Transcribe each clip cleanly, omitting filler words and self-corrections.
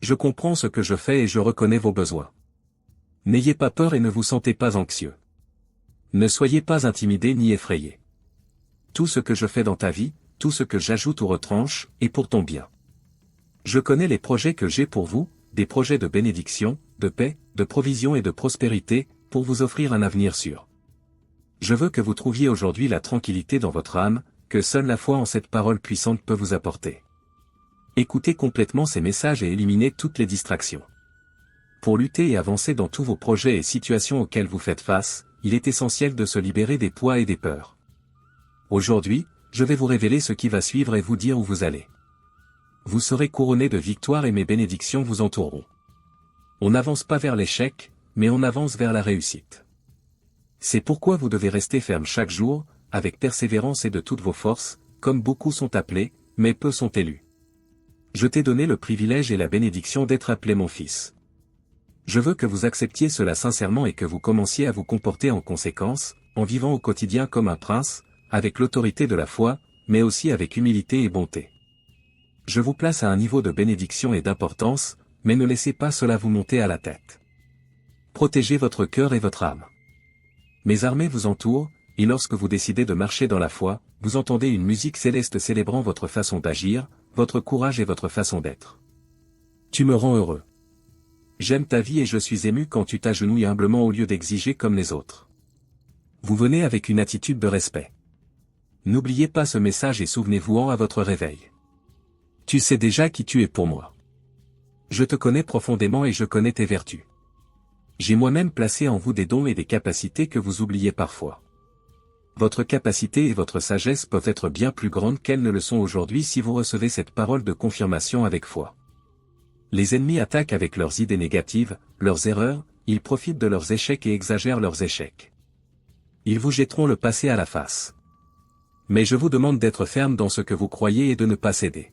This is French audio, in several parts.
Je comprends ce que je fais et je reconnais vos besoins. N'ayez pas peur et ne vous sentez pas anxieux. Ne soyez pas intimidé ni effrayé. Tout ce que je fais dans ta vie, tout ce que j'ajoute ou retranche, est pour ton bien. Je connais les projets que j'ai pour vous, des projets de bénédiction, de paix, de provision et de prospérité, pour vous offrir un avenir sûr. Je veux que vous trouviez aujourd'hui la tranquillité dans votre âme, que seule la foi en cette parole puissante peut vous apporter. Écoutez complètement ces messages et éliminez toutes les distractions. Pour lutter et avancer dans tous vos projets et situations auxquelles vous faites face, il est essentiel de se libérer des poids et des peurs. Aujourd'hui, je vais vous révéler ce qui va suivre et vous dire où vous allez. Vous serez couronné de victoires et mes bénédictions vous entoureront. On n'avance pas vers l'échec, mais on avance vers la réussite. C'est pourquoi vous devez rester ferme chaque jour, avec persévérance et de toutes vos forces, comme beaucoup sont appelés, mais peu sont élus. Je t'ai donné le privilège et la bénédiction d'être appelé mon fils. Je veux que vous acceptiez cela sincèrement et que vous commenciez à vous comporter en conséquence, en vivant au quotidien comme un prince, avec l'autorité de la foi, mais aussi avec humilité et bonté. Je vous place à un niveau de bénédiction et d'importance, mais ne laissez pas cela vous monter à la tête. Protégez votre cœur et votre âme. Mes armées vous entourent, et lorsque vous décidez de marcher dans la foi, vous entendez une musique céleste célébrant votre façon d'agir, votre courage et votre façon d'être. Tu me rends heureux. J'aime ta vie et je suis ému quand tu t'agenouilles humblement au lieu d'exiger comme les autres. Vous venez avec une attitude de respect. N'oubliez pas ce message et souvenez-vous-en à votre réveil. Tu sais déjà qui tu es pour moi. Je te connais profondément et je connais tes vertus. J'ai moi-même placé en vous des dons et des capacités que vous oubliez parfois. Votre capacité et votre sagesse peuvent être bien plus grandes qu'elles ne le sont aujourd'hui si vous recevez cette parole de confirmation avec foi. Les ennemis attaquent avec leurs idées négatives, leurs erreurs, ils profitent de leurs échecs et exagèrent leurs échecs. Ils vous jetteront le passé à la face. Mais je vous demande d'être ferme dans ce que vous croyez et de ne pas céder.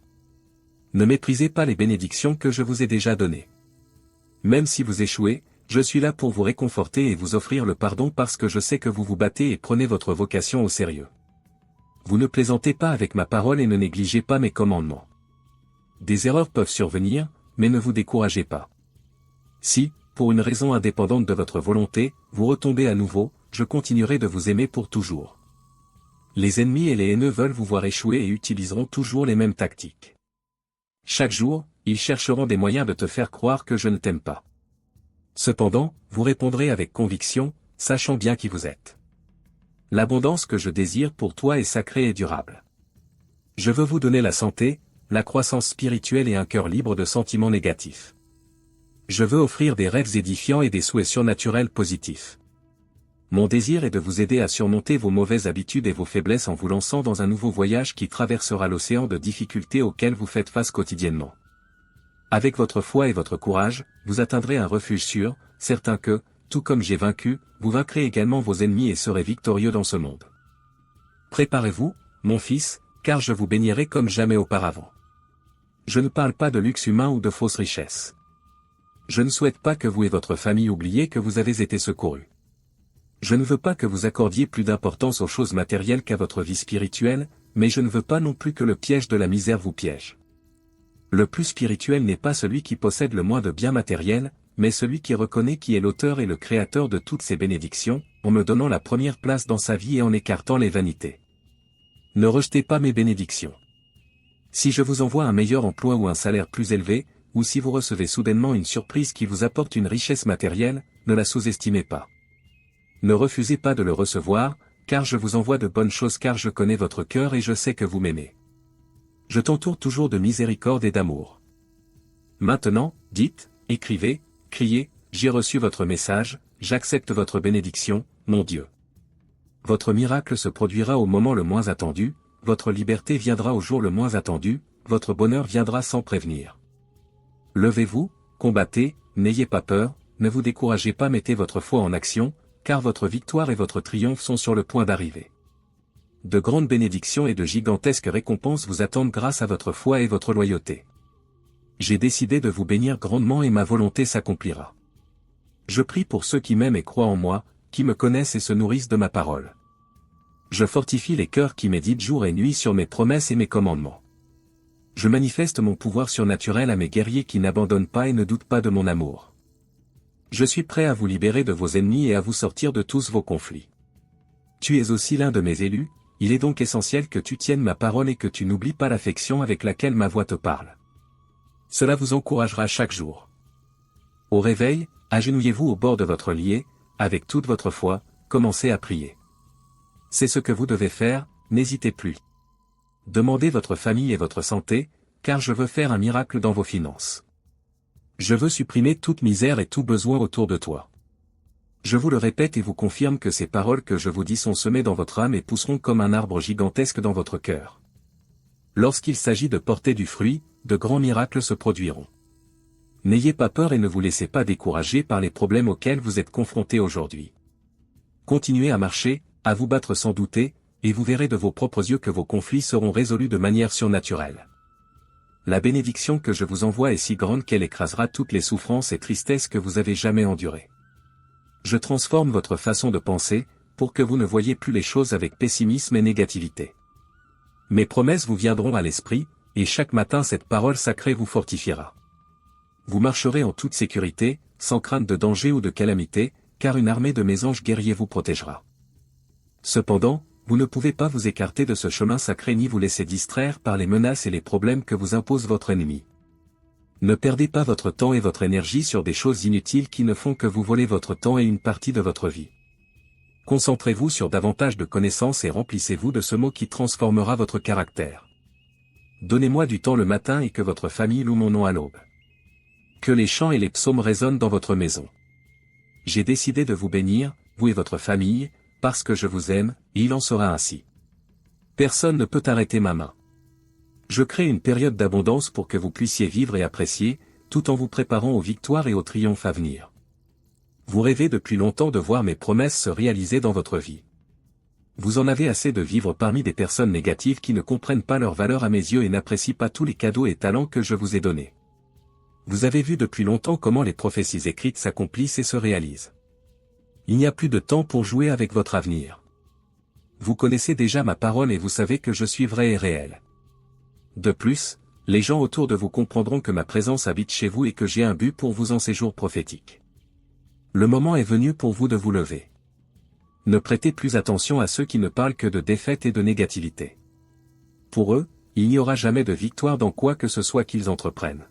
Ne méprisez pas les bénédictions que je vous ai déjà données. Même si vous échouez, je suis là pour vous réconforter et vous offrir le pardon parce que je sais que vous vous battez et prenez votre vocation au sérieux. Vous ne plaisantez pas avec ma parole et ne négligez pas mes commandements. Des erreurs peuvent survenir, mais ne vous découragez pas. Si, pour une raison indépendante de votre volonté, vous retombez à nouveau, je continuerai de vous aimer pour toujours. Les ennemis et les haineux veulent vous voir échouer et utiliseront toujours les mêmes tactiques. Chaque jour, ils chercheront des moyens de te faire croire que je ne t'aime pas. Cependant, vous répondrez avec conviction, sachant bien qui vous êtes. L'abondance que je désire pour toi est sacrée et durable. Je veux vous donner la santé, la croissance spirituelle et un cœur libre de sentiments négatifs. Je veux offrir des rêves édifiants et des souhaits surnaturels positifs. Mon désir est de vous aider à surmonter vos mauvaises habitudes et vos faiblesses en vous lançant dans un nouveau voyage qui traversera l'océan de difficultés auxquelles vous faites face quotidiennement. Avec votre foi et votre courage, vous atteindrez un refuge sûr, certain que, tout comme j'ai vaincu, vous vaincrez également vos ennemis et serez victorieux dans ce monde. Préparez-vous, mon fils, car je vous bénirai comme jamais auparavant. Je ne parle pas de luxe humain ou de fausses richesses. Je ne souhaite pas que vous et votre famille oubliez que vous avez été secourus. Je ne veux pas que vous accordiez plus d'importance aux choses matérielles qu'à votre vie spirituelle, mais je ne veux pas non plus que le piège de la misère vous piège. Le plus spirituel n'est pas celui qui possède le moins de biens matériels, mais celui qui reconnaît qui est l'auteur et le créateur de toutes ces bénédictions, en me donnant la première place dans sa vie et en écartant les vanités. Ne rejetez pas mes bénédictions. Si je vous envoie un meilleur emploi ou un salaire plus élevé, ou si vous recevez soudainement une surprise qui vous apporte une richesse matérielle, ne la sous-estimez pas. Ne refusez pas de le recevoir, car je vous envoie de bonnes choses car je connais votre cœur et je sais que vous m'aimez. Je t'entoure toujours de miséricorde et d'amour. Maintenant, dites, écrivez, criez, j'ai reçu votre message, j'accepte votre bénédiction, mon Dieu. Votre miracle se produira au moment le moins attendu, votre liberté viendra au jour le moins attendu, votre bonheur viendra sans prévenir. Levez-vous, combattez, n'ayez pas peur, ne vous découragez pas, mettez votre foi en action, car votre victoire et votre triomphe sont sur le point d'arriver. De grandes bénédictions et de gigantesques récompenses vous attendent grâce à votre foi et votre loyauté. J'ai décidé de vous bénir grandement et ma volonté s'accomplira. Je prie pour ceux qui m'aiment et croient en moi, qui me connaissent et se nourrissent de ma parole. Je fortifie les cœurs qui méditent jour et nuit sur mes promesses et mes commandements. Je manifeste mon pouvoir surnaturel à mes guerriers qui n'abandonnent pas et ne doutent pas de mon amour. Je suis prêt à vous libérer de vos ennemis et à vous sortir de tous vos conflits. Tu es aussi l'un de mes élus, il est donc essentiel que tu tiennes ma parole et que tu n'oublies pas l'affection avec laquelle ma voix te parle. Cela vous encouragera chaque jour. Au réveil, agenouillez-vous au bord de votre lit et, avec toute votre foi, commencez à prier. C'est ce que vous devez faire, n'hésitez plus. Demandez votre famille et votre santé, car je veux faire un miracle dans vos finances. Je veux supprimer toute misère et tout besoin autour de toi. Je vous le répète et vous confirme que ces paroles que je vous dis sont semées dans votre âme et pousseront comme un arbre gigantesque dans votre cœur. Lorsqu'il s'agit de porter du fruit, de grands miracles se produiront. N'ayez pas peur et ne vous laissez pas décourager par les problèmes auxquels vous êtes confrontés aujourd'hui. Continuez à marcher, à vous battre sans douter, et vous verrez de vos propres yeux que vos conflits seront résolus de manière surnaturelle. La bénédiction que je vous envoie est si grande qu'elle écrasera toutes les souffrances et tristesses que vous avez jamais endurées. Je transforme votre façon de penser, pour que vous ne voyiez plus les choses avec pessimisme et négativité. Mes promesses vous viendront à l'esprit, et chaque matin cette parole sacrée vous fortifiera. Vous marcherez en toute sécurité, sans crainte de danger ou de calamité, car une armée de mes anges guerriers vous protégera. Cependant, vous ne pouvez pas vous écarter de ce chemin sacré ni vous laisser distraire par les menaces et les problèmes que vous impose votre ennemi. Ne perdez pas votre temps et votre énergie sur des choses inutiles qui ne font que vous voler votre temps et une partie de votre vie. Concentrez-vous sur davantage de connaissances et remplissez-vous de ce mot qui transformera votre caractère. Donnez-moi du temps le matin et que votre famille loue mon nom à l'aube. Que les chants et les psaumes résonnent dans votre maison. J'ai décidé de vous bénir, vous et votre famille, parce que je vous aime, et il en sera ainsi. Personne ne peut arrêter ma main. Je crée une période d'abondance pour que vous puissiez vivre et apprécier, tout en vous préparant aux victoires et aux triomphes à venir. Vous rêvez depuis longtemps de voir mes promesses se réaliser dans votre vie. Vous en avez assez de vivre parmi des personnes négatives qui ne comprennent pas leur valeur à mes yeux et n'apprécient pas tous les cadeaux et talents que je vous ai donnés. Vous avez vu depuis longtemps comment les prophéties écrites s'accomplissent et se réalisent. Il n'y a plus de temps pour jouer avec votre avenir. Vous connaissez déjà ma parole et vous savez que je suis vrai et réel. De plus, les gens autour de vous comprendront que ma présence habite chez vous et que j'ai un but pour vous en ces jours prophétiques. Le moment est venu pour vous de vous lever. Ne prêtez plus attention à ceux qui ne parlent que de défaite et de négativité. Pour eux, il n'y aura jamais de victoire dans quoi que ce soit qu'ils entreprennent.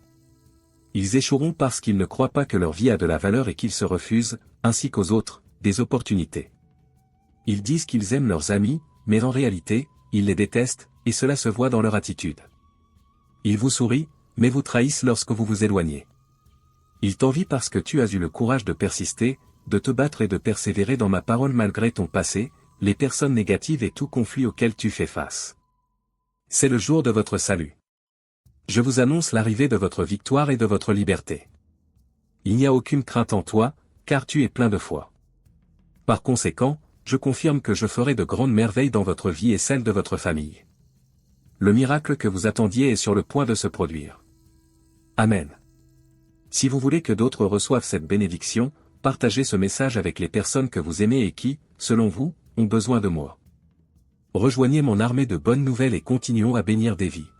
Ils échoueront parce qu'ils ne croient pas que leur vie a de la valeur et qu'ils se refusent, ainsi qu'aux autres, des opportunités. Ils disent qu'ils aiment leurs amis, mais en réalité, ils les détestent, et cela se voit dans leur attitude. Ils vous sourient, mais vous trahissent lorsque vous vous éloignez. Ils t'envient parce que tu as eu le courage de persister, de te battre et de persévérer dans ma parole malgré ton passé, les personnes négatives et tout conflit auquel tu fais face. C'est le jour de votre salut. Je vous annonce l'arrivée de votre victoire et de votre liberté. Il n'y a aucune crainte en toi, car tu es plein de foi. Par conséquent, je confirme que je ferai de grandes merveilles dans votre vie et celle de votre famille. Le miracle que vous attendiez est sur le point de se produire. Amen. Si vous voulez que d'autres reçoivent cette bénédiction, partagez ce message avec les personnes que vous aimez et qui, selon vous, ont besoin de moi. Rejoignez mon armée de bonnes nouvelles et continuons à bénir des vies.